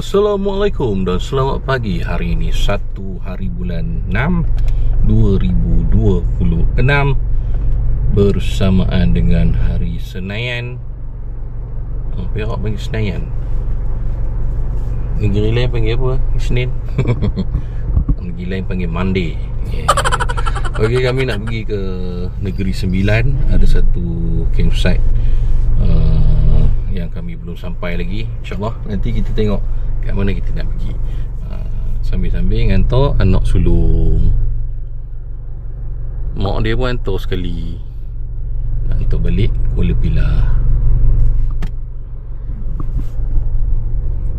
Assalamualaikum dan selamat pagi. Hari ini 1 hari bulan 6 2026 bersamaan dengan hari Senayan. Perak panggil Senayan, negeri lain panggil apa? Isnin. Negeri lain panggil Monday. Okey, kami nak pergi ke Negeri Sembilan. Ada satu campsite yang kami belum sampai lagi. InsyaAllah nanti kita tengok kat mana kita nak pergi. Sambil-sambil ngantor anak sulung. Mak dia pun hantar sekali, nak hantar balik Kuala Pilah.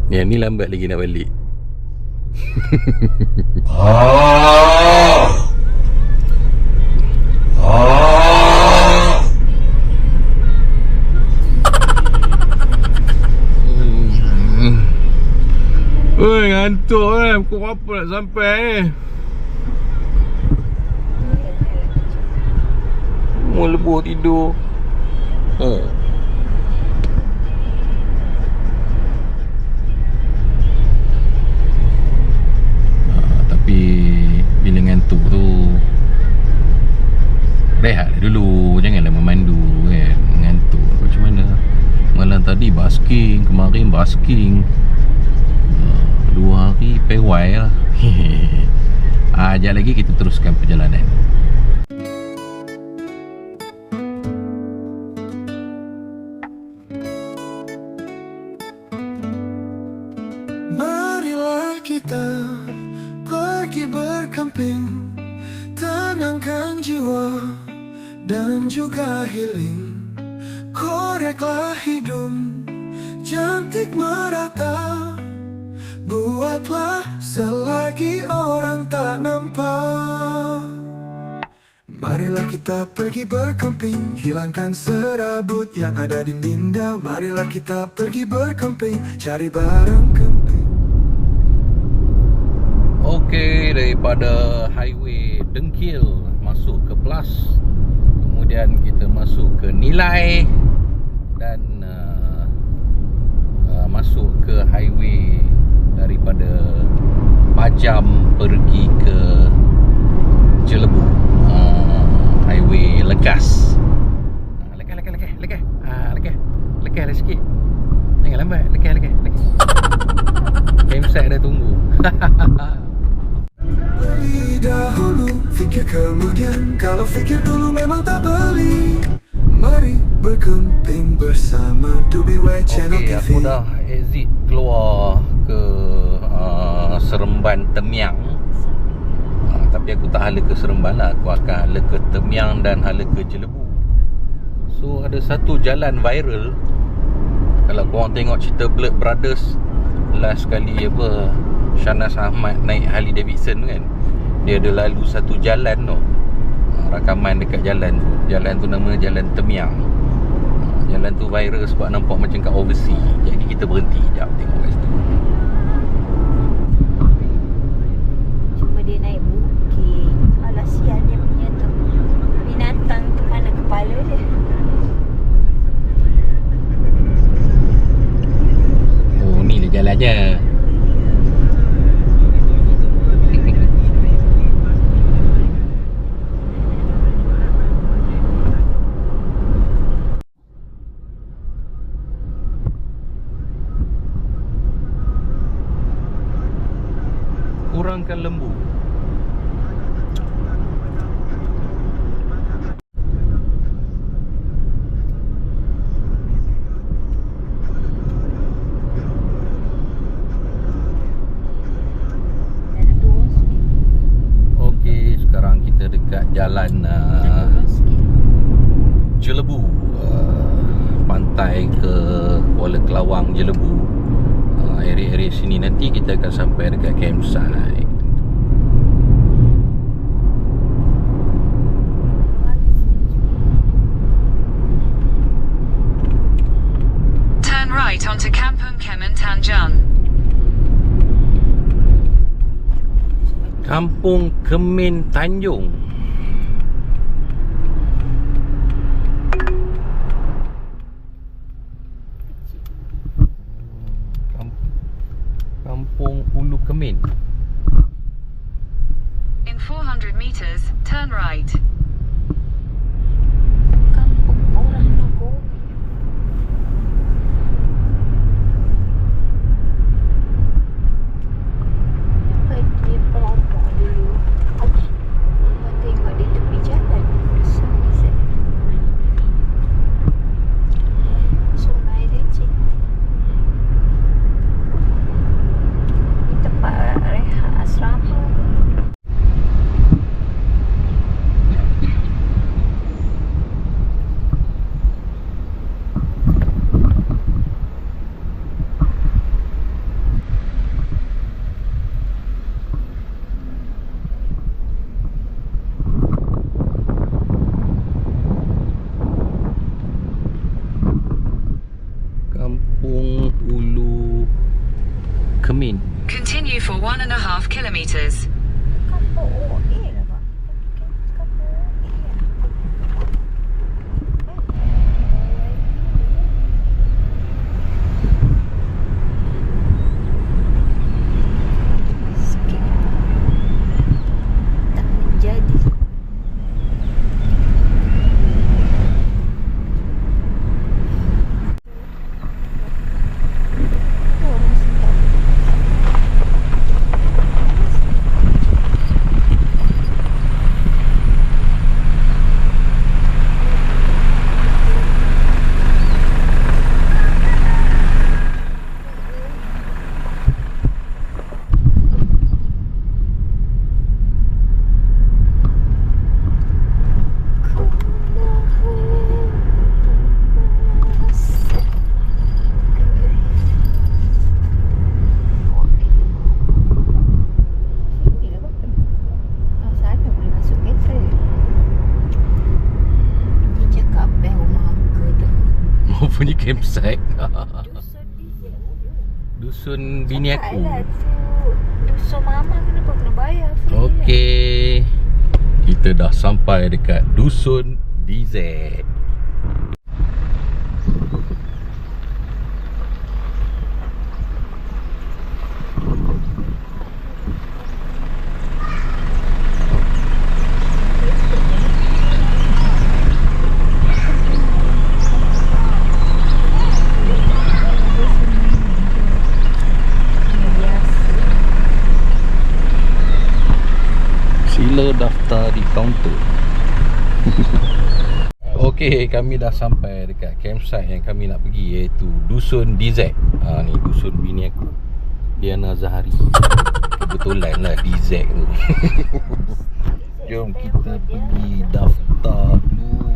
Yang ni lambat lagi nak balik. Oi, ngantuk pukul berapa nak sampai Mau lebuh tidur. Tapi bila ngantuk tu rehatlah dulu, janganlah memandu kan. Ngantuk macam mana. Malam tadi basking, kemarin basking, 2 hari pewai lah. Sekejap lagi kita teruskan perjalanan. Marilah kita pergi berkemping, tenangkan jiwa dan juga healing. Koreklah hidung, cantik merata, buatlah selagi orang tak nampak. Marilah kita pergi berkemping, hilangkan serabut yang ada di minda. Marilah kita pergi berkemping, cari barang kemping. Okey, daripada highway Dengkil masuk ke Plus, kemudian kita masuk ke Nilai dan masuk ke highway daripada Pajam pergi ke Jelebu, highway Lekas. Lekah sikit, jangan lambat. Lekah campsite dah tunggu. Beli dahulu, fikir kemudian. Kalau fikir dulu memang tak beli. Mari berkemping bersama Dubai Channel TV. Aku dah exit keluar ke Seremban Temiang. Tapi aku tak hala ke Seremban lah. Aku akan hala ke Temiang dan hala ke Jelebu. So ada satu jalan viral. Kalau korang tengok cerita Blood Brothers, last kali apa Shahnaz Ahmad naik Harley Davidson kan, dia ada lalu satu jalan tu, rakaman dekat jalan tu. Jalan tu nama Jalan Temiang. Jalan tu viral sebab nampak macam kat overseas. Jadi kita berhenti sekejap tengok kat situ. Cuma dia naik bukit. Alah sial dia punya tu. Binatang tu mana kepala dia. Oh, ni lah jalannya. Kurangkan lembu. Okey, sekarang kita dekat jalan Jelebu, pantai ke Kuala Kelawang Jelebu. Area-area sini nanti kita akan sampai dekat campsite. Turn right onto Kampung Kemen Tanjung. Kampung Kemen Tanjung. Kemin. In 400 meters, turn right. Kampung orang Nagomi. Dia perompok dulu. Mama tengok di tepi jalan. Sungai Leceh. Di tempat rehat asrama. Kampung Ulu Kemin. Continue for 1.5 kilometers. Kampung OA lah, Pak. Kampung OA lah. Sikit. Tak menjadi. Orang sedap. Mau punya campsite. Dusun diesel. Dusun bini aku. Taklah tu dusun mama, kenapa kena bayar free lah. Okey. Kita dah sampai dekat Dusun DZ. Sila daftar di kaunter. Okey, kami dah sampai dekat campsite yang kami nak pergi, iaitu Dusun DZ. Ni dusun bini aku, Diana Zahari. Kebetulan lah DZ tu. Jom kita pergi daftar dulu.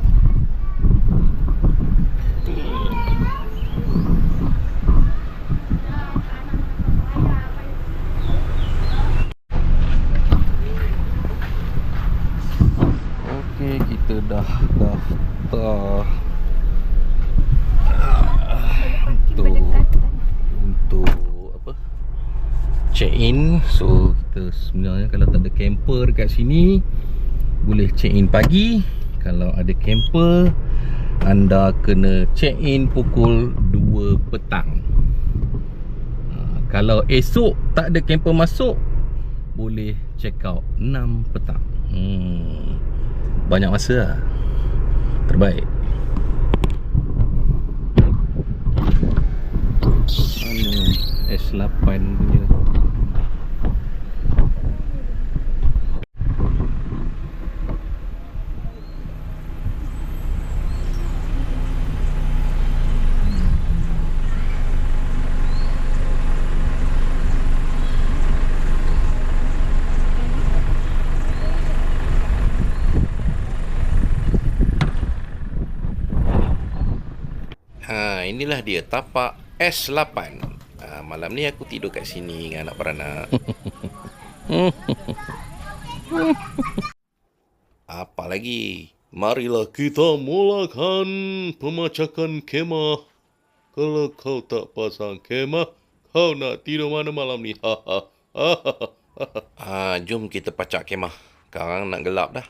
Okey, kita dah daftar untuk apa? Check in. So kita sebenarnya kalau tak ada camper dekat sini boleh check in pagi. Kalau ada camper, anda kena check in pukul 2 petang. Kalau esok tak ada camper masuk, boleh check out 6 petang. Banyak masa lah. Terbaik. Mana S8 punya. Inilah dia tapak S8. Malam ni aku tidur kat sini dengan anak beranak. Apa lagi? Marilah kita mulakan pemacakan kemah. Kalau kau tak pasang kemah, kau nak tidur mana malam ni? Jom kita pacak kemah. Sekarang nak gelap dah.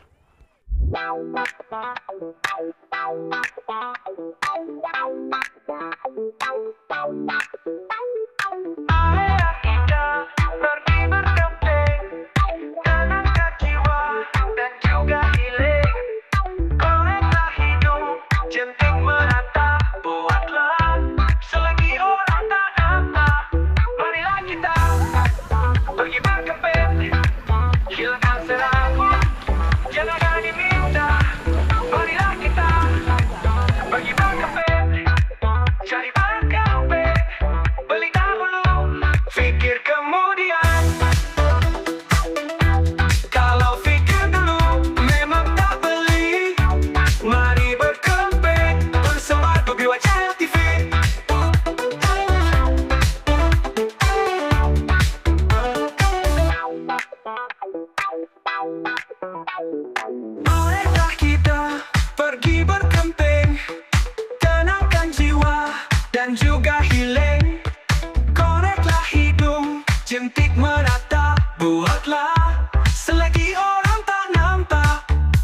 pergi berkemping, tenangkan jiwa dan juga healing. Koreklah hidung, jentik menata, buatlah selagi orang tak nampak. Marilah kita pergi berkemping, hilangkan serabut, jangan diminta. Marilah kita pergi berkemping, cari barang kemping, beli dahulu, fikir kemudian. Kalau fikir dulu memang tak beli. Mari berkemping bersama Dubi Channel TV. Marilah kita pergi berkemping, tenangkan jiwa dan juga healing. Koreklah hidung, jentik menata, buatlah selagi orang tak nampak.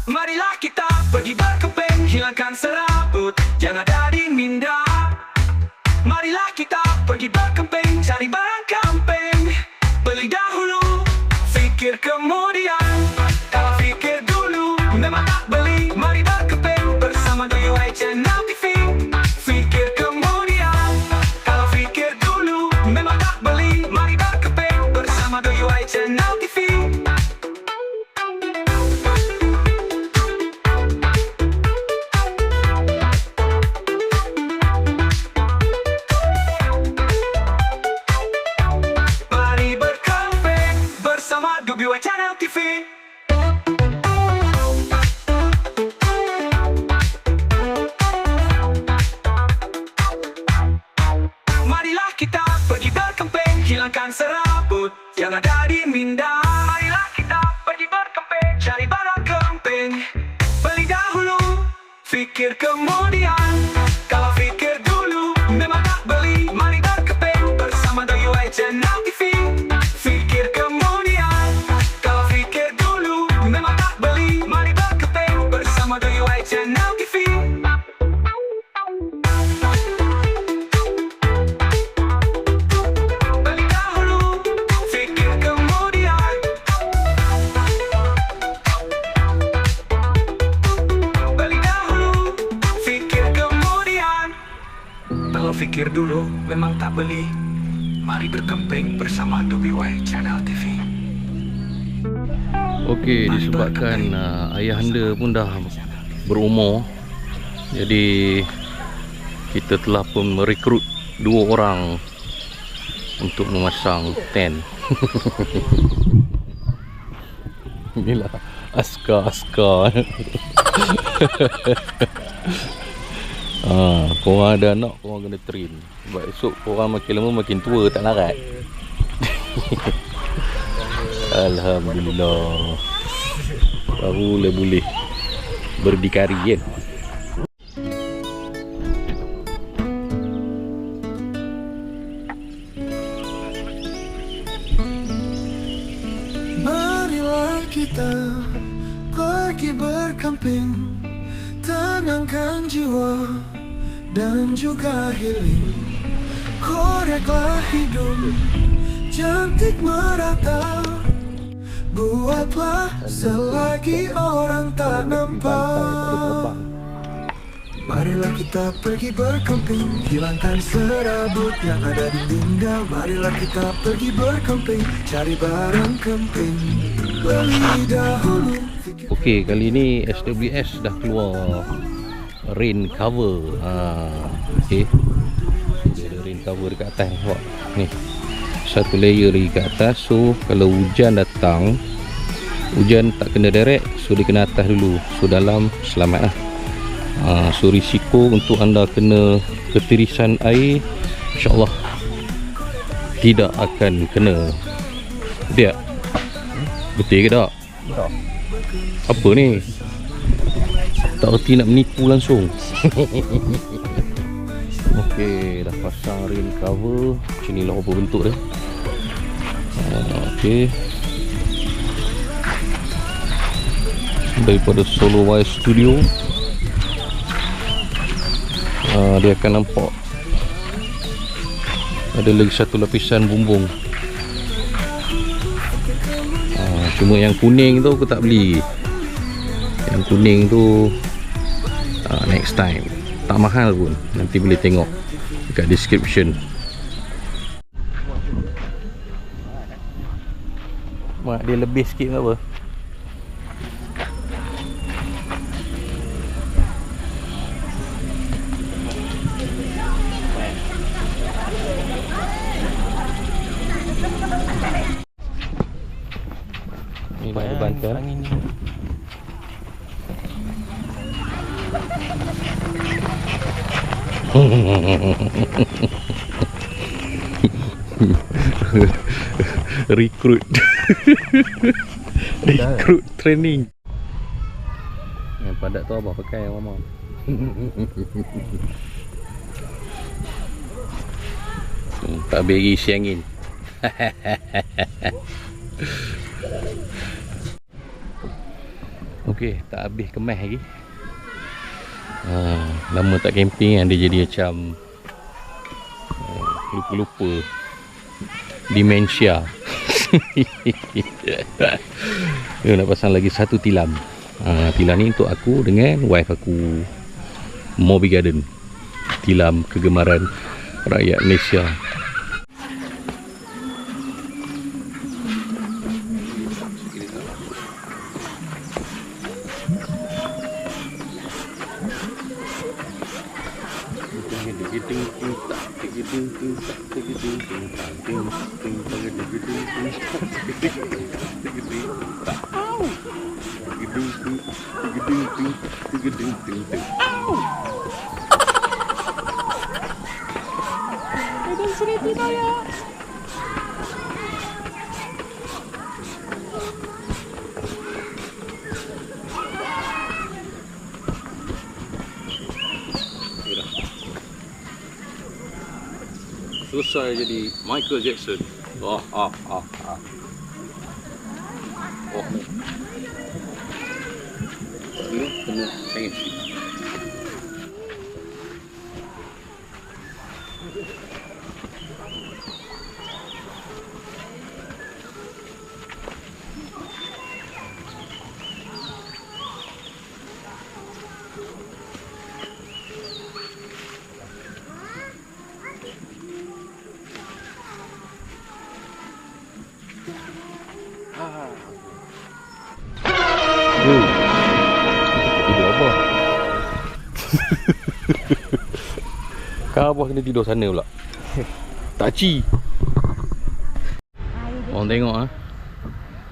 Marilah kita pergi berkemping, hilangkan serabut yang ada di minda. Marilah kita pergi berkemping, cari barang kemping, beli dahulu, fikir kemudian. Kalau fikir dulu memang tak beli. Mari berkemping bersama DIY Channel TV. Fikir kemudian. Kalau fikir dulu memang tak beli. Mari berkemping bersama DIY Channel TV. Mari berkemping bersama DIY Channel TV. Marilah kita pergi berkemping, hilangkan serabut yang ada di minda. Marilah kita pergi berkemping, cari barang kemping, beli dahulu, fikir kemudian. Kalau fikir dulu memang tak beli. Mari berkemping bersama DIY Channel TV. Fikir kemudian. Kalau fikir dulu memang tak beli. Mari berkemping bersama DIY Channel TV. Beli dahulu, fikir kemudian. Beli dahulu, fikir kemudian. Kalau fikir dulu memang tak beli. Mari berkemping bersama DIY Channel TV. Okey, disebabkan ayahanda pun dah berumur, jadi kita telah pun merekrut 2 orang untuk memasang tent. Inilah askar-askar. Korang ada anak, korang kena train. Sebab esok korang makin lama makin tua, tak larat. Alhamdulillah, baru boleh berdikari kan. Marilah kita pergi berkemping, tenangkan jiwa dan juga healing. Koreklah hidung, cantik merata, buatlah selagi orang tak nampak. Marilah kita pergi berkemping, hilangkan serabut yang ada di minda. Marilah kita pergi berkemping, cari barang kemping, beli dahulu. Okey, kali ni SWS dah keluar rain cover. Okey, dia ada rain cover dekat atas nampak. Ni satu layer lagi kat atas. So kalau hujan datang, hujan tak kena direct, so dia kena atas dulu. So dalam selamat lah. So risiko untuk anda kena ketirisan air, InsyaAllah tidak akan kena. Betul tak? Betul ke tak? Apa ni? Tak erti nak menipu langsung. Okey, dah pasang rain cover. Macam ni lah apa bentuk dia. Okey, daripada Solo Wire Studio. Dia akan nampak ada lagi satu lapisan bumbung. Cuma yang kuning tu aku tak beli. Yang kuning tu next time. Tak mahal pun. Nanti boleh tengok dekat description. Mak dia lebih sikit tak apa. Ni dah ada bantal. Angin ni. Recruit. Recruit training. Yang padat tu apa pakai mama? Tak beri isi angin. Okey, tak habis kemas lagi. Lama tak camping kan, dia jadi macam lupa-lupa, demensia. Dia nak pasang lagi satu tilam. Tilam ni untuk aku dengan wife aku, Moby Garden, tilam kegemaran rakyat Malaysia. Selesai jadi Michael Jackson. Oh. Ini kena hanging sheet. Tidur apa? Kau apa kena tidur sana pula? Takci. Orang tengok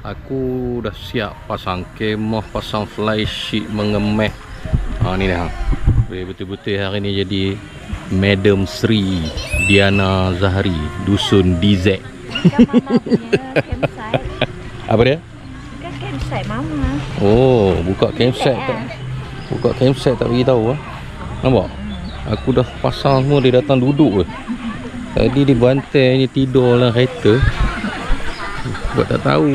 aku dah siap pasang kemah, pasang fly sheet, mengemas. Ni dah. Betul-betul hari ni jadi Madam Sri Diana Zahari, Dusun DZ. Kan mama punya campsite. Apa dia? Kan campsite mama. Oh, buka campsite tak? Buka campsite tak bagi tahu Nampak? Aku dah pasang semua, dia datang duduk Tadi dia bantai ni tidur dalam kereta. Buat tak tahu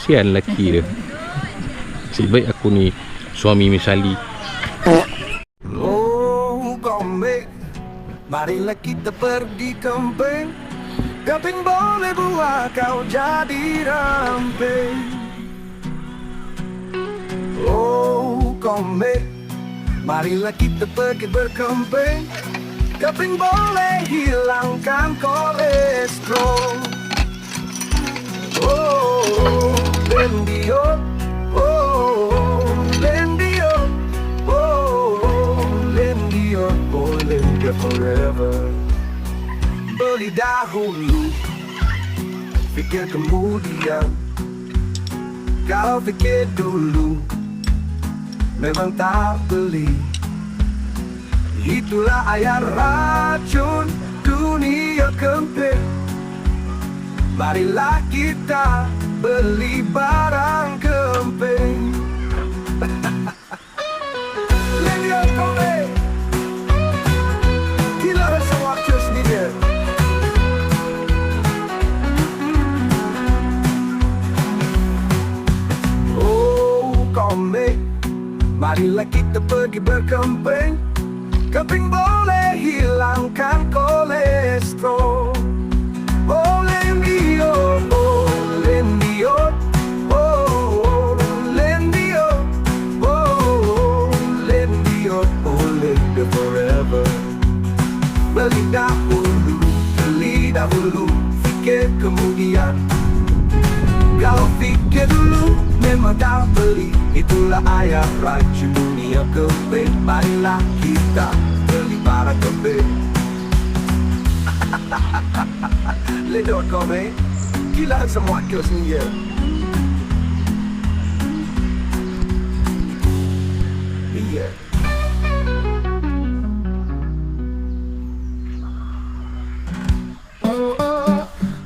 Sian lelaki dia. Nasib baik aku ni suami misali. Oh, Gombe, marilah kita pergi camping. Camping boleh buat kau jadi ramping. Oh, Gombe, marilah kita pergi bercamping. Camping boleh hilangkan kolesterol. Oh, Lendiot, oh, Lendiot, oh, Lendiot, oh, Lendiot forever. Beli dahulu, fikir kemudian. Kalau fikir dulu, memang tak beli. Itulah ayat racun dunia kempit. Marilah kita beli barang kemping. Lendiot Gombe, gila rasa waktu sendiri. Oh, Gombe, marilah kita pergi bercamping. Camping boleh hilangkan kolesterol. Oh, Lendiot, oh, Lendiot, oh, modal beli. Itulah ayat raju dunia kembing. Marilah kita beli para kembing. Ledor kembing, gila semua kau sendiri. Iya.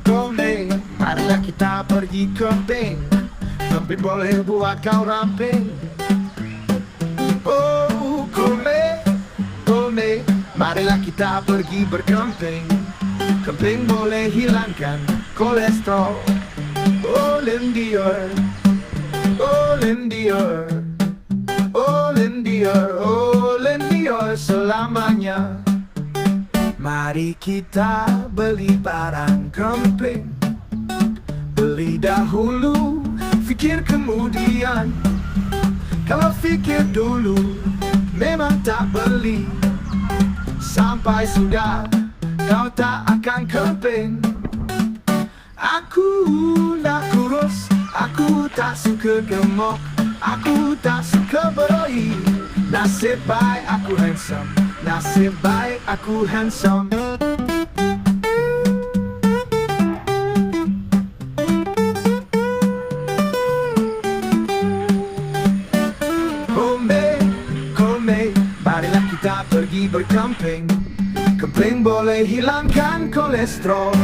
Kembing, marilah kita pergi kembing. Kembing boleh buat kau ramping. Oh, kembing, marilah kita pergi berkemping. Kemping boleh hilangkan kolesterol. Oh lendior, oh lendior, oh lendior, oh lendior selamanya. Mari kita beli barang kemping. Beli dahulu, fikir kemudian. Kalau fikir dulu, memang tak beli. Sampai sudah kau tak akan kemping. Aku nak kurus, aku tak suka gemuk, aku tak suka beroi. Nasib baik aku handsome, nasib baik aku handsome. Kembing, marilah kita pergi berkemping. Kemping boleh hilangkan kolesterol.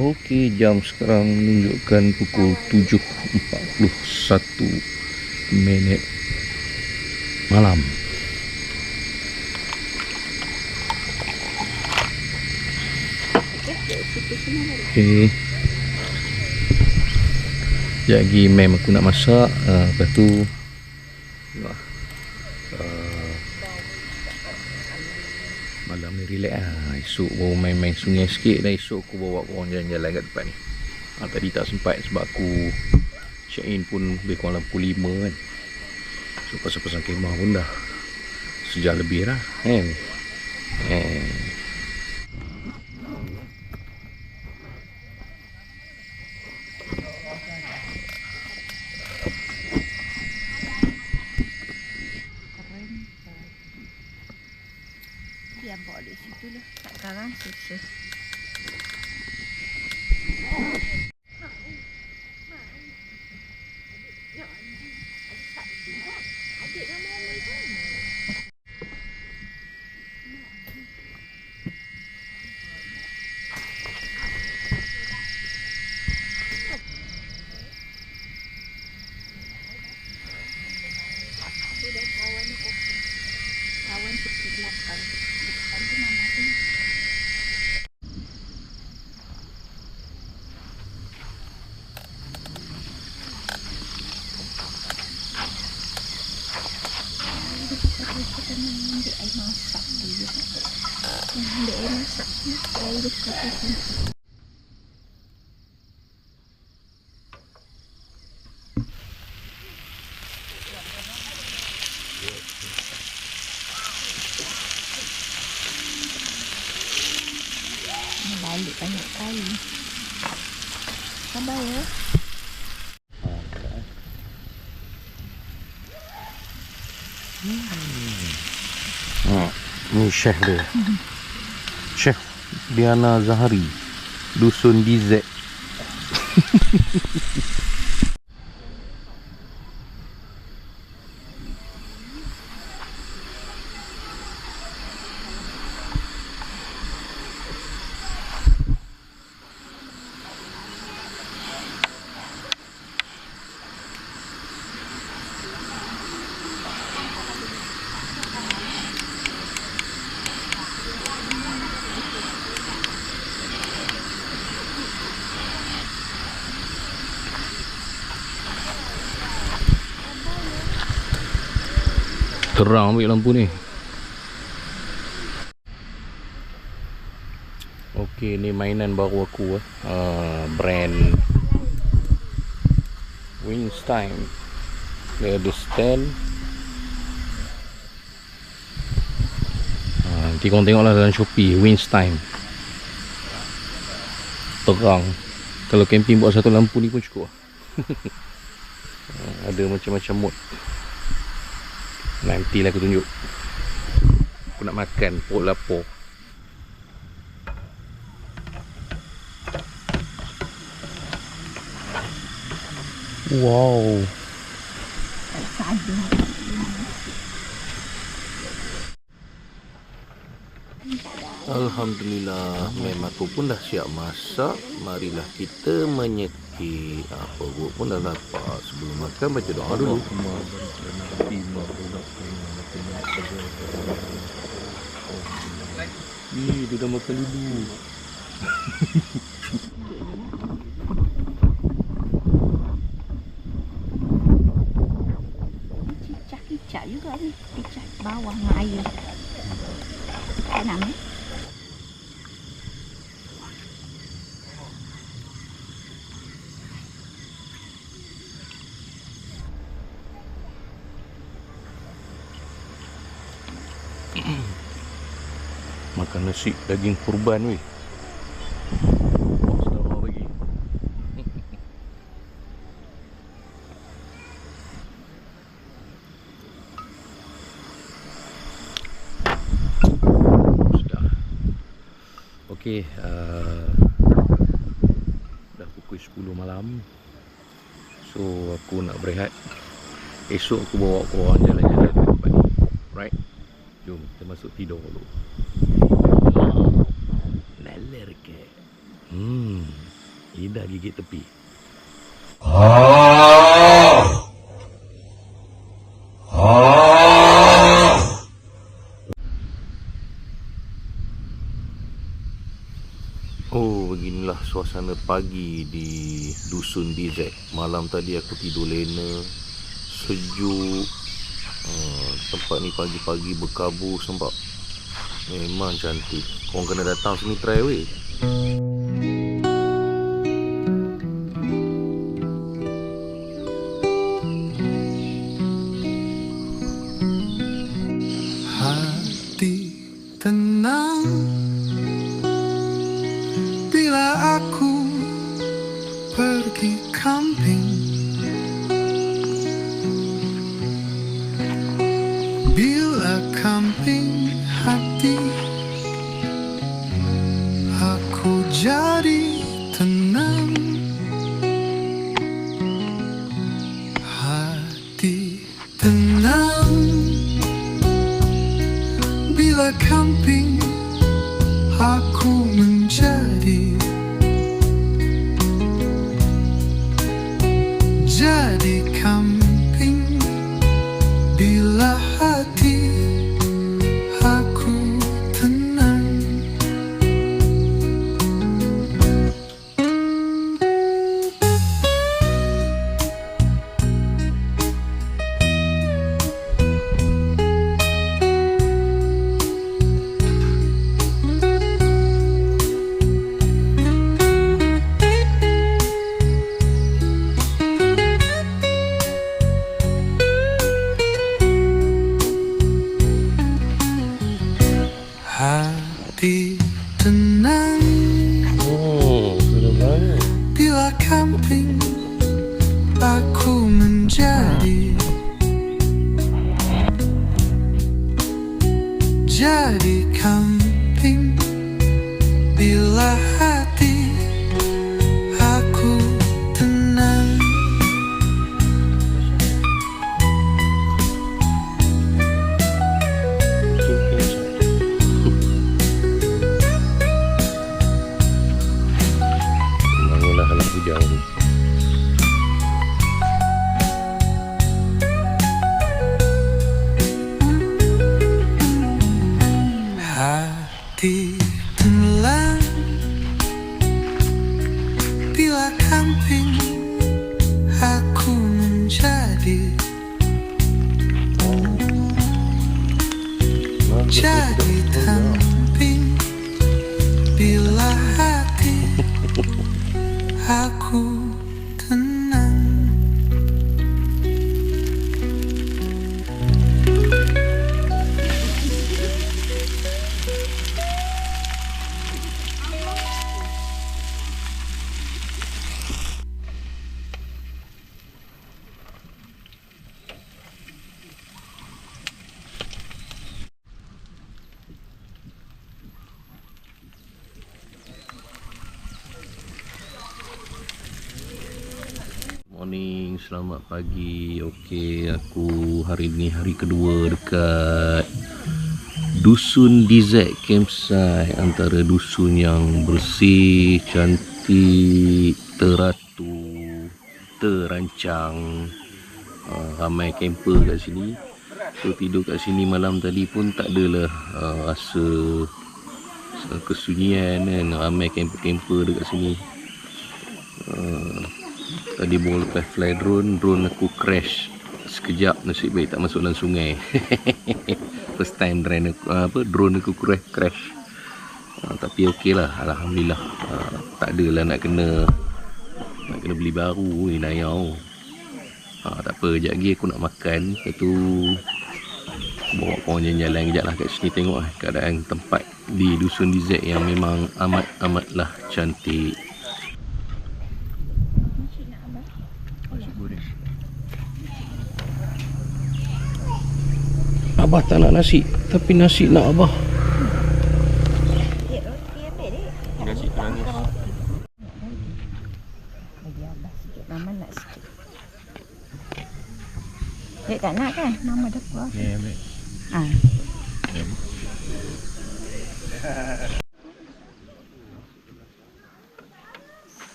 Okey, jam sekarang menunjukkan pukul 7.41 malam. Okey. Sekejap lagi mem aku nak masak. Lepas tu malam ni relax lah. Esok baru main-main sungai sikit. Dan esok aku bawa korang jalan-jalan kat depan ni. Tadi tak sempat sebab aku check in pun lebih kurang pukul 5 kan. So pasang-pasang kemah pun dah sejam lebih lah kan. Dia bawa di situ lah. Tak karang susah. Kawan pukul 8. Depan tu mama tu. Kita ambil air masak dulu. Ambil air masak ni. Air dekat sini. Balik banyak kali. Sabar ya. Ni chef dia. Chef Diana Zahari, Dusun DZ. Terang ambil lampu ni. Okey, ni mainan baru aku brand Wingstime. Dia ada stand. Nanti korang tengoklah dalam Shopee, Wingstime. Terang. Kalau camping buat satu lampu ni pun cukup. Ada macam-macam mod. Nantilah aku tunjuk. Aku nak makan perut lapar. Wow. Alhamdulillah, mem aku pun dah siap masak. Marilah kita menyekik. Apa buat pun dah lapar. Sebelum makan baca doa dulu. Ni dia dah makan dulu. Cicak juga ni. Cicak bawah dengan air. Senang eh? Makan nasi daging kurban weh. Setengah bagi. Sudah. Okey, dah pukul 10 malam. So aku nak berehat. Esok aku bawa korang jalan-jalan ke tempat ni. Right? Jom kita masuk tidur dulu. Laler ke? Lidah gigit tepi. Oh, beginilah suasana pagi di Dusun DZ. Malam tadi aku tidur lena, sejuk. Tempat ni pagi-pagi berkabut sebab memang cantik. Korang kena datang sini try weh. Hati tenang bila aku pergi camping. Bila camping hati aku jadi tenang. Hati tenang bila camping aku menjadi camping bila hati aku tenang. Hati tenang bila camping aku menjadi camping bila hati aku tenang. Bangunlah anak bujang ni. Hati tenang bila camping aku menjadi camping bila hati aku tenang. selamat pagi. Okey, aku hari ni hari kedua dekat Dusun DZ Campsite. Antara dusun yang bersih, cantik, teratur, terancang. Ramai camper kat sini. So tidur kat sini malam tadi pun tak adalah rasa kesunyian kan. Ramai camper-camper dekat sini. Tadi baru lepas fly drone aku crash sekejap, nasib baik tak masuk dalam sungai. First time drone aku crash. Tapi okey lah, alhamdulillah. Tak adalah nak kena beli baru ni nayau. Tak apa, sekejap lagi aku nak makan. Lepas tu bawa korang jalan-jalan kejap lah kat sini, tengok keadaan tempat di Dusun DZ yang memang amat-amatlah cantik. Abah tak nak nasi, tapi nasi nak Abah. Dek, roti ambil dek. Nasi nangis. Bagi Abah sikit, Mama nak sikit. Dek tak nak kan? Mama dah puas. Ya, ambil.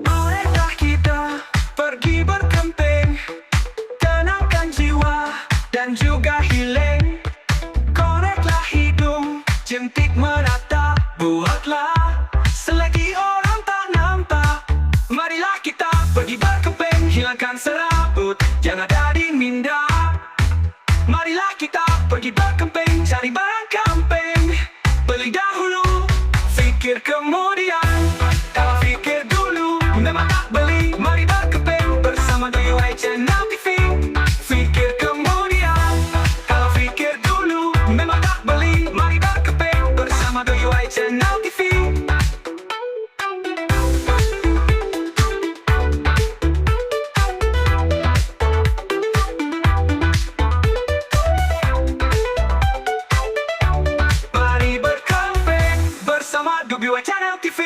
Bolehkah kita pergi berkemping, tenangkan jiwa dan juga healing. Koreklah hidung, jentik menata, buatlah selagi orang tak nampak. Marilah kita pergi berkemping, hilangkan serabut yang ada di minda. Marilah kita pergi berkemping, cari barang camping. Beli dahulu, fikir kemudian. Kalau fikir dulu, memang tak beli. Mari berkemping bersama DUI Channel TV. Fikir kemudian. Kalau fikir dulu, memang tak beli. Mari berkemping bersama DUI Channel TV. Mari berkemping bersama DUI Channel TV.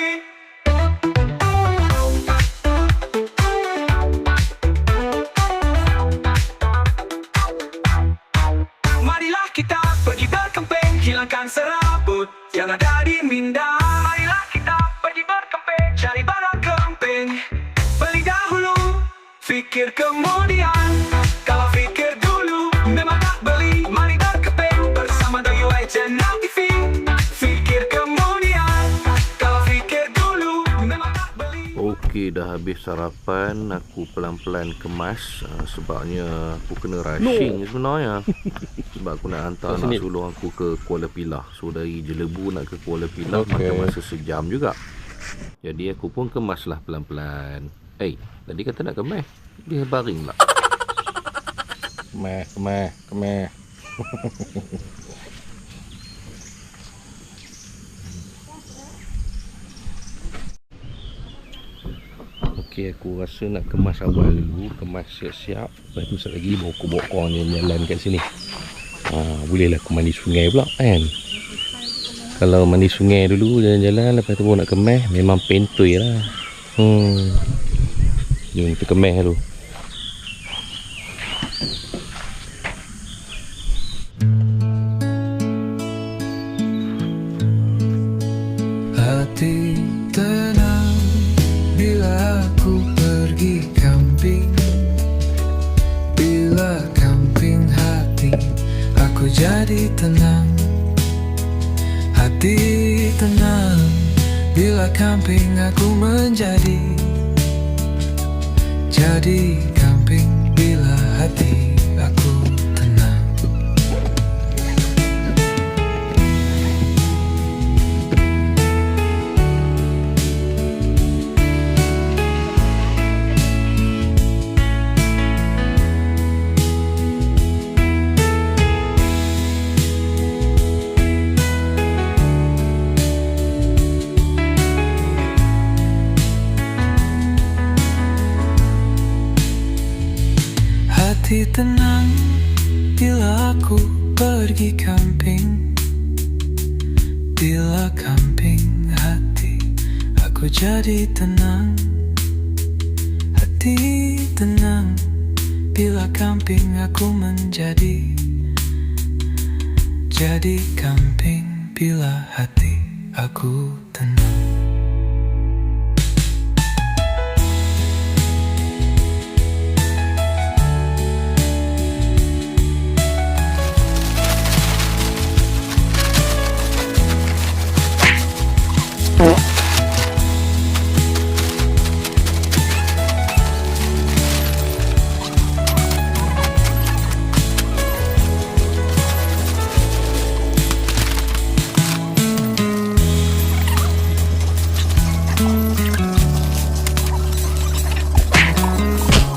Marilah kita pergi berkemping, hilangkan serabut yang ada di minda. Marilah kita pergi berkemping, cari barang camping. Beli dahulu, fikir kemudian. Kalau fikir dulu, memang tak beli. Mari berkemping bersama DUI Channel TV. Fikir kemudian. Kalau fikir dulu, memang tak beli. Okey, dah habis sarapan. Aku pelan-pelan kemas. Sebabnya aku kena rushing sebenarnya. Sebab aku nak hantar anak sulung aku ke Kuala Pilah. So dari Jelebu nak ke Kuala Pilah makan masa sejam juga. Jadi aku pun kemaslah pelan-pelan. Tadi kata nak kemas, dia baring pula. Kemas. Okey, aku rasa nak kemas awal dulu, kemas siap-siap. Lepas tu sekejap lagi bokong-bokong jalan kat sini. Bolehlah aku mandi sungai pula kan. Kalau mandi sungai dulu jalan-jalan, lepas tu baru nak kemas, memang pentoi lah. Jom kita kemas dulu. Hati tenang bila aku pergi camping. Bila camping hati aku jadi tenang. Hati tenang bila camping aku menjadi. Jadi camping bila hati aku tenang. Hati tenang bila aku pergi camping. Bila camping hati aku jadi tenang. Hati tenang bila camping aku menjadi. Jadi camping bila hati aku tenang.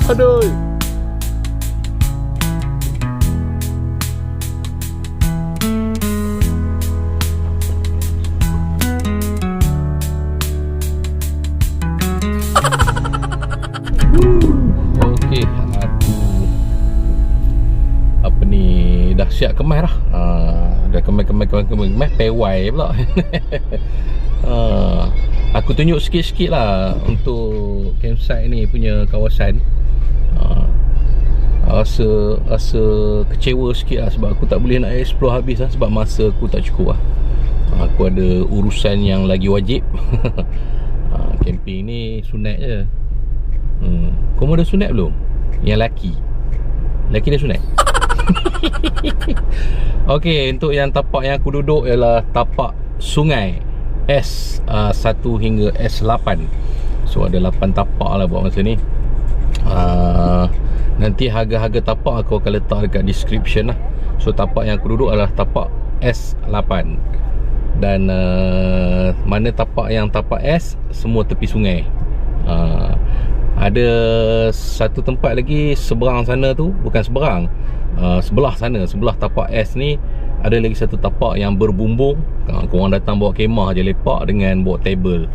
Aduh. Okey, aku apa ni dah siap kemas dah. Dah kemas pewai pula. Aku tunjuk sikit-sikit lah untuk campsite ni punya kawasan. Rasa kecewa sikit lah sebab aku tak boleh nak explore habis lah, sebab masa aku tak cukup lah. Aku ada urusan yang lagi wajib. Camping ni sunat je. Kamu dah sunat belum? Yang laki dah sunat? Okey, untuk yang tapak yang aku duduk ialah tapak sungai S1 hingga S8. So ada 8 tapak lah buat masa ni. Nanti harga-harga tapak aku akan letak dekat description lah. So tapak yang aku duduk adalah tapak S8. Dan mana tapak yang tapak S, semua tepi sungai. Ada satu tempat lagi seberang sana tu, bukan seberang, sebelah sana, sebelah tapak S ni ada lagi satu tapak yang berbumbung. Korang datang bawa kemah je, lepak dengan bawa table.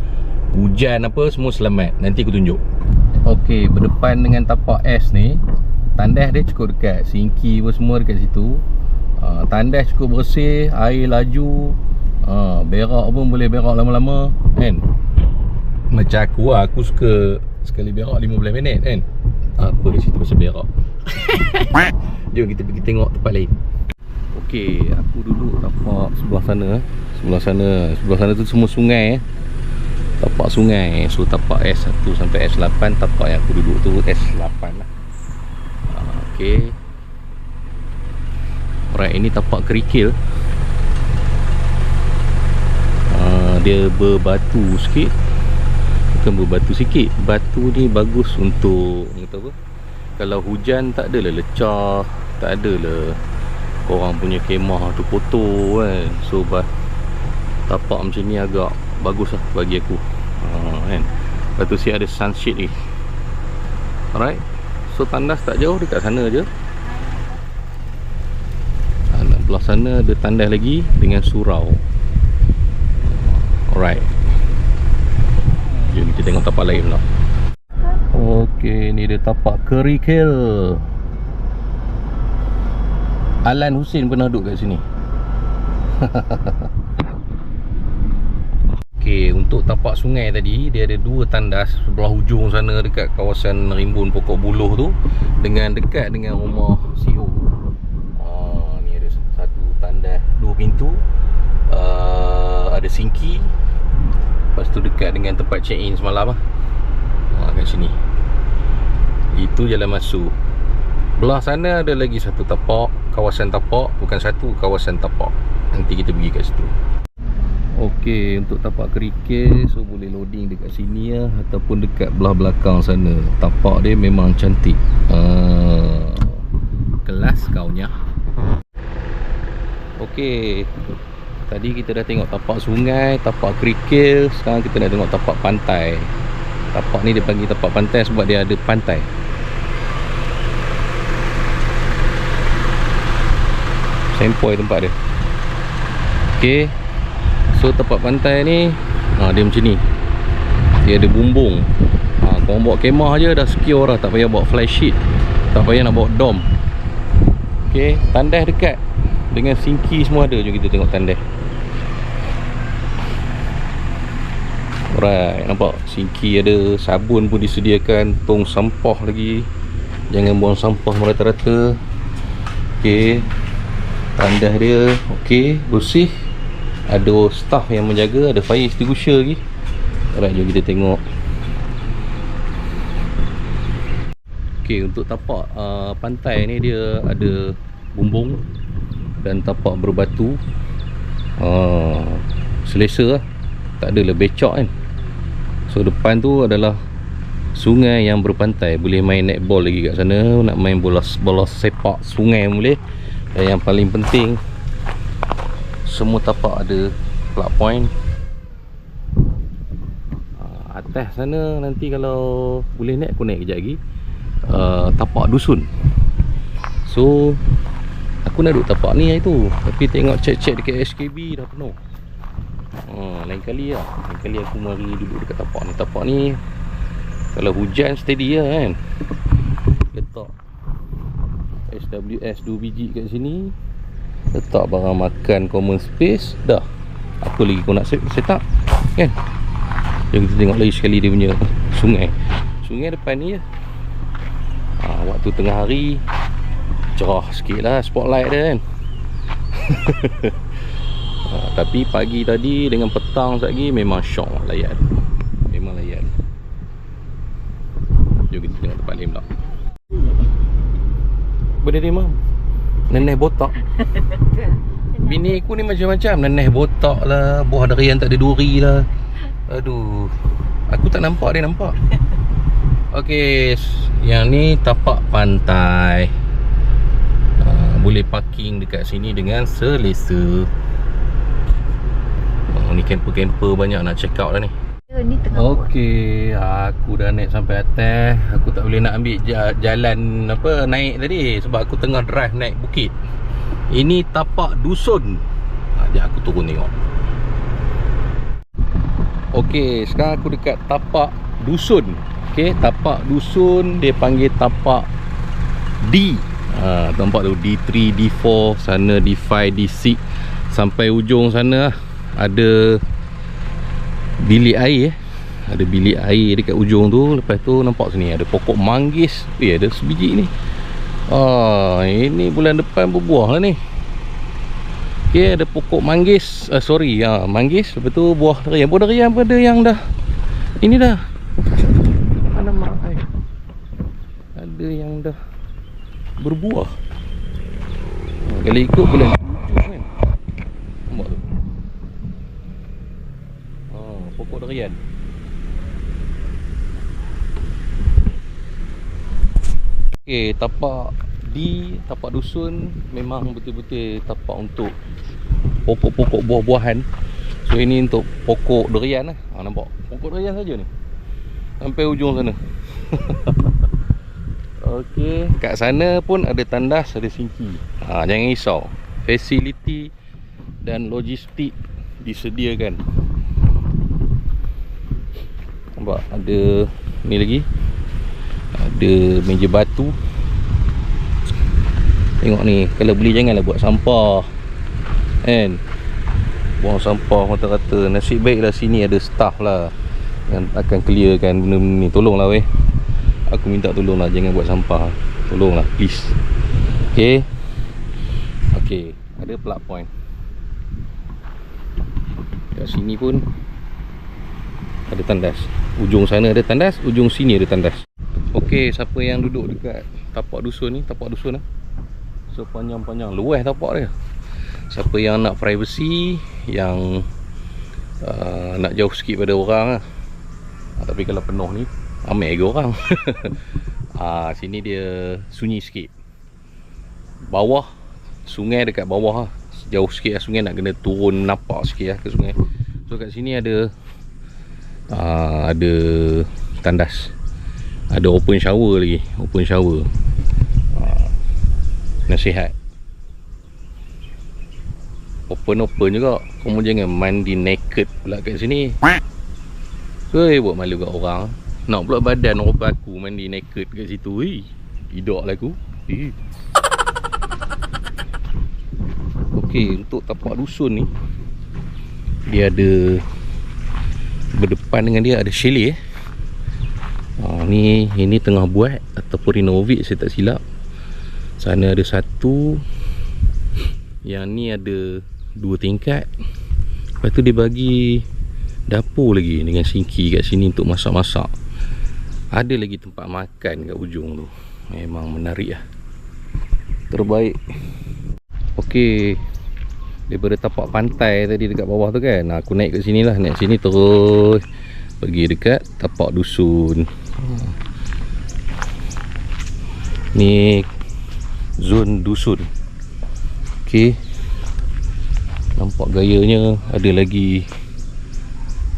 Hujan apa semua selamat. Nanti aku tunjuk. Okey, berdepan dengan tapak S ni, tandas dia cukup dekat, sinki pun semua dekat situ. Tandas cukup bersih, air laju. Berak pun boleh berak lama-lama kan. Macam aku lah, aku suka sekali berak 15 minit kan. Apa dia cerita pasal berak. Jom kita pergi tengok tempat lain. Okey, aku duduk tapak sebelah sana. Sebelah sana tu semua sungai. Tapak sungai. So tapak S1 sampai S8. Tapak yang aku duduk tu S8 lah. Okey. Alright, ini tapak kerikil. Dia berbatu sikit. Bukan berbatu sikit. Batu ni bagus untuk apa? Kalau hujan tak adalah lecah, tak adalah korang punya kemah tu kotor kan. So tapak macam ni agak bagus lah bagi aku. Kan. Lepas tu siap ada sunshade ni. Alright. So tandas tak jauh, dekat sana je. Belah sana ada tandas lagi dengan surau. Alright. Jom kita tengok tapak lain pula. Okey, ni dia tapak kerikil. Alan Hussein pernah duduk kat sini. Okey, untuk tapak sungai tadi, dia ada 2 tandas sebelah hujung sana dekat kawasan rimbun pokok buluh tu, dengan dekat dengan rumah CEO. Ni ada satu tandas 2 pintu, ada sinki. Lepas tu dekat dengan tempat check in semalam lah. Kat sini. Itu jalan masuk. Belah sana ada lagi satu tapak, kawasan tapak, bukan satu, kawasan tapak. Nanti kita pergi kat situ. Okey, untuk tapak kerikil, so boleh loading dekat sini lah, ataupun dekat belah belakang sana. Tapak dia memang cantik. Kelas kaunya. Okey, tadi kita dah tengok tapak sungai, tapak kerikil. Sekarang kita nak tengok tapak pantai. Tapak ni dia panggil tapak pantai sebab dia ada pantai. Sempoi tempat dia. Okey, so tapak pantai ni dia macam ni. Dia ada bumbung. Korang bawa kemah je dah secure lah. Tak payah bawa fly sheet, tak payah nak bawa dom. Okey, tandas dekat dengan sinki semua ada. Jom kita tengok tandas. Alright, nampak sinki ada, sabun pun disediakan, tong sampah lagi. Jangan buang sampah merata-rata. Okey, tandas dia okey, bersih. Ada staff yang menjaga, ada fire extinguisher lagi. Alright, jom kita tengok. Okey, untuk tapak pantai ni dia ada bumbung dan tapak berbatu. Selesa lah, tak adalah becok kan. So depan tu adalah sungai yang berpantai. Boleh main netball lagi kat sana, nak main bola sepak sungai boleh. Dan yang paling penting, semua tapak ada plug point. Atas sana nanti kalau boleh naik, aku naik kejap lagi. Tapak dusun. So aku nak duduk tapak ni hari tu, tapi tengok cek-cek dekat SKB dah penuh. Lain kali lah. Lain kali aku mari duduk dekat tapak ni. Tapak ni kalau hujan steady lah kan. Letak SWS 2 biji kat sini, letak barang makan common space. Dah, apa lagi kau nak set up kan. Jom kita tengok lagi sekali dia punya sungai. Sungai depan ni je. Waktu tengah hari cerah sikit lah spotlight dia kan. Tapi pagi tadi dengan petang sekejap lagi memang syok layan. Memang layan. Jom kita tengok tempat lain pula. Benda dia mam, neneh botak. Bini aku ni macam-macam. Neneh botak lah, buah durian tak ada duri lah. Aduh, aku tak nampak, dia nampak. Okey, yang ni tapak pantai. Boleh parking dekat sini dengan selesa. Ni camper-camper banyak nak check out dah ni. Okey, aku dah naik sampai atas. Aku tak boleh nak ambil jalan apa naik tadi sebab aku tengah drive naik bukit. Ini tapak dusun. Sekejap aku turun tengok. Okey, sekarang aku dekat tapak dusun. Okey, tapak dusun dia panggil tapak D. Nampak tu D3, D4, sana D5, D6 sampai ujung sana ada bilik air. Ada bilik air dekat ujung tu. Lepas tu nampak sini ada pokok manggis. Ada sebiji ni. Ini bulan depan berbuah lah ni. Okey, ada pokok manggis. Manggis. Lepas tu buah durian. Buah durian pun ada yang dah ini dah. Alamak, ada yang dah berbuah. Kalau ikut bulan 7 kan. Nampak tu. Pokok durian. Okey, tapak di tapak dusun memang betul-betul tapak untuk pokok-pokok buah-buahan. So ini untuk pokok durian lah. Nampak? Pokok durian saja ni. Sampai ujung sana. Okey, kat sana pun ada tandas, ada sinki. Jangan risau. Fasiliti dan logistik disediakan. Nampak ada ni lagi. Ada meja batu. Tengok ni, kalau beli janganlah buat sampah kan. Buang sampah rata-rata. Nasib baiklah sini ada staff lah yang akan clearkan benda-benda ni. Tolonglah weh, aku minta tolonglah, jangan buat sampah. Tolonglah please. Okay. Okay, ada plug point. Kat sini pun ada tandas. Ujung sana ada tandas, ujung sini ada tandas. Okay, siapa yang duduk dekat tapak dusun ni, tapak dusun lah, sepanjang-panjang luas tapak dia. Siapa yang nak privacy, yang nak jauh sikit pada orang lah. Tapi kalau penuh ni ramai lagi orang. Sini dia sunyi sikit. Bawah, sungai dekat bawah lah. Jauh sikit lah sungai, nak kena turun menapak sikit lah ke sungai. So kat sini ada tandas, ada open shower lagi. Open shower. Nasihat, open juga. Kamu jangan mandi naked pula kat sini. Buat malu kat orang. Nak pula badan orang aku mandi naked kat situ. Tidak lah aku. Okey, untuk tapak dusun ni, dia ada berdepan dengan dia ada chalet. Ini tengah buat ataupun renovate, saya tak silap. Sana ada satu, yang ni ada 2 tingkat. Lepas tu dia bagi dapur lagi dengan sinki kat sini untuk masak-masak. Ada lagi tempat makan kat ujung tu. Memang menarik lah. Terbaik. Okey, daripada tapak pantai tadi dekat bawah tu kan, aku naik kat sini lah. Naik sini terus pergi dekat tapak dusun. Ni zon dusun. Okey, nampak gayanya. Ada lagi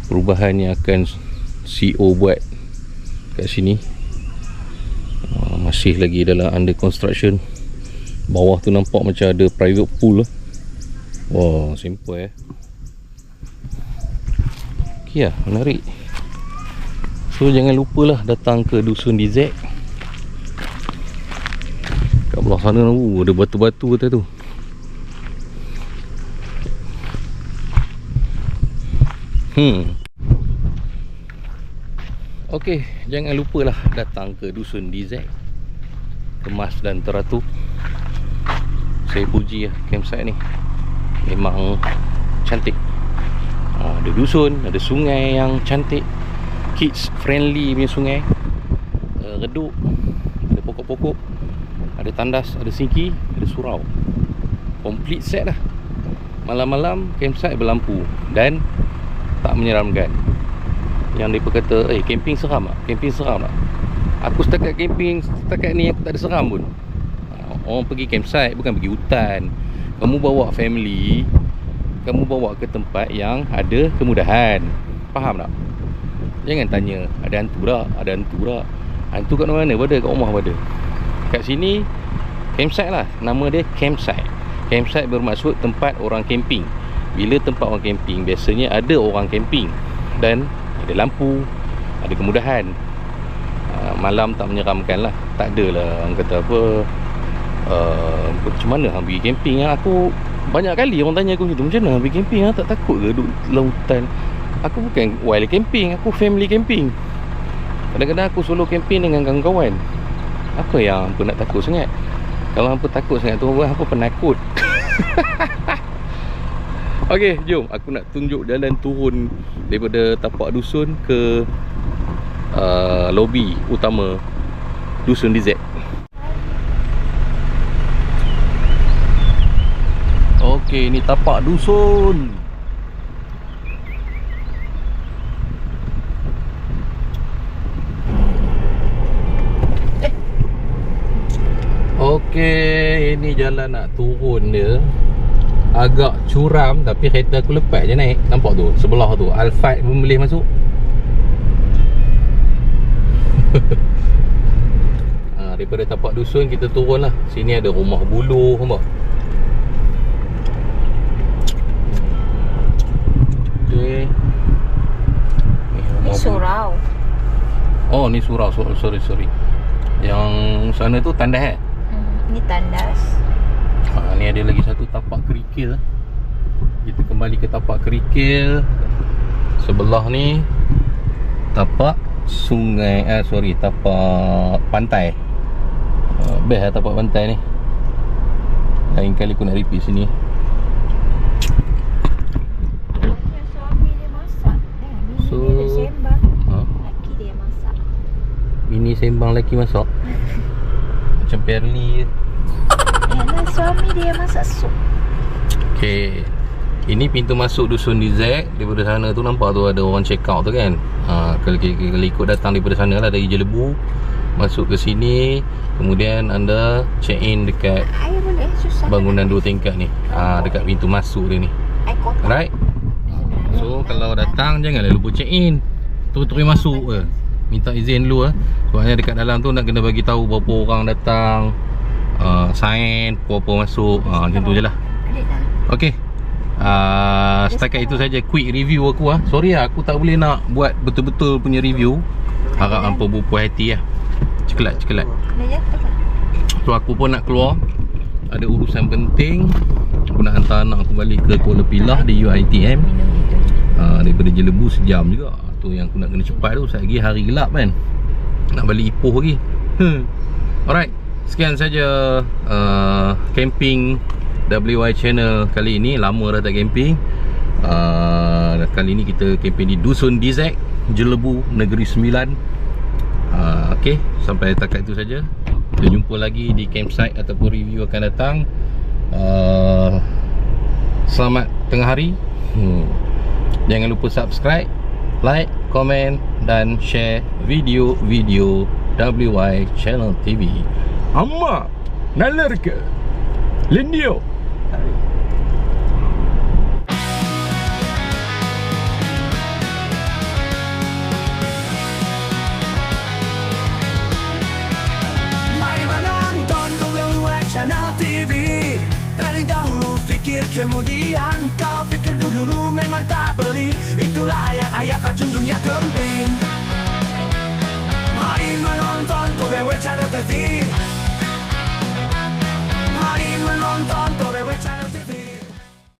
perubahan yang akan CEO buat kat sini. Masih lagi dalam under construction. Bawah tu nampak macam ada private pool lah. Wah, simple Okey lah, menarik. So jangan lupalah datang ke dusun DZ. Kat belah sana ada batu-batu kata tu. Okey, jangan lupalah datang ke dusun DZ. Kemas dan teratur. Saya puji lah campsite ni, memang cantik. Ada dusun, ada sungai yang cantik, kids friendly punya sungai. Redup, ada pokok-pokok, ada tandas, ada sinki, ada surau. Complete set lah. Malam-malam campsite berlampu dan tak menyeramkan. Yang mereka kata, camping seram tak? Camping seram tak? Aku setakat camping, setakat ni aku tak ada seram pun. Orang pergi campsite bukan pergi hutan. Kamu bawa family, kamu bawa ke tempat yang ada kemudahan. Faham tak? Jangan tanya, ada hantu tak? Ada hantu tak? Hantu kat mana? Pada kat rumah pada. Kat sini campsite lah. Nama dia campsite. Campsite bermaksud tempat orang camping. Bila tempat orang camping, biasanya ada orang camping dan ada lampu, ada kemudahan. Malam tak menyeramkan lah. Tak adalah orang kata apa, macam mana hang pergi camping. Aku banyak kali orang tanya aku gitu, macam mana hang pergi camping, tak takut ke duduk dalam hutan? Aku bukan wild camping, aku family camping. Kadang-kadang aku solo camping dengan kawan-kawan. Apa yang hampa nak takut sangat? Kalau hampa takut sangat tu, hampa penakut. Okey, jom aku nak tunjuk jalan turun daripada tapak dusun ke lobi utama dusun DZ. Okey, ni tapak dusun. Okey, ini jalan nak turun dia. Agak curam tapi kereta aku lepas je naik. Nampak tu, sebelah tu Alphard pun boleh masuk. Daripada tapak dusun kita turun lah. Sini ada rumah buluh, nampak? Okay. Ni surau. Oh, ni surau. Sorry. Yang sana tu tandas Ni tandas. Ni ada lagi satu tapak kerikil. Kita kembali ke tapak kerikil. Sebelah ni tapak sungai, tapak pantai. Best lah tapak pantai ni. Lain kali aku nak repeat sini. Suami dia masak. Bini dia sembang. Laki dia masak. Bini sembang, lelaki masak. Macam Perli je. Yalah, suami dia masak sup. Okay, ini pintu masuk Dusun Dizek. Daripada sana tu nampak tu ada orang check out tu kan. Kalau ikut datang daripada sana lah, dari Jelebu masuk ke sini, kemudian anda check in dekat Air boleh, susah. bangunan 2 tingkat ni. Dekat pintu masuk dia ni. Air kotak. Alright. So kalau datang janganlah lupa check in. Terus masuk ke. Minta izin dulu Sebabnya dekat dalam tu nak kena bagi tahu berapa orang datang, sign, berapa masuk, macam tu je lah. Okay. Setakat itu saja quick review aku Sorry aku tak boleh nak buat betul-betul punya review. Harap hampa berpuas hati Cekelat. Dah jatuh kan? So aku pun nak keluar, ada urusan penting. Aku nak hantar anak aku balik ke Kuala Pilah di UiTM. Daripada Jelebu sejam juga. Tu yang aku nak kena cepat tu. Sekejap lagi hari gelap kan, nak balik Ipoh lagi. Alright, sekian saja camping WY Channel kali ini. Lama dah tak camping. Kali ini kita camping di Dusun Dizek, Jelebu, Negeri Sembilan. Okay, sampai takat itu saja. Kita jumpa lagi di campsite ataupun review akan datang. Selamat tengah hari. Jangan lupa subscribe, like, komen dan share video-video WY Channel TV. Amma nalarka Lendio. Channel TV. Dari dahulu fikir, kemudian kau fikir dulu memang tak beli. Itulah yang ayah kacung dunia camping. Mari menonton WY Channel TV.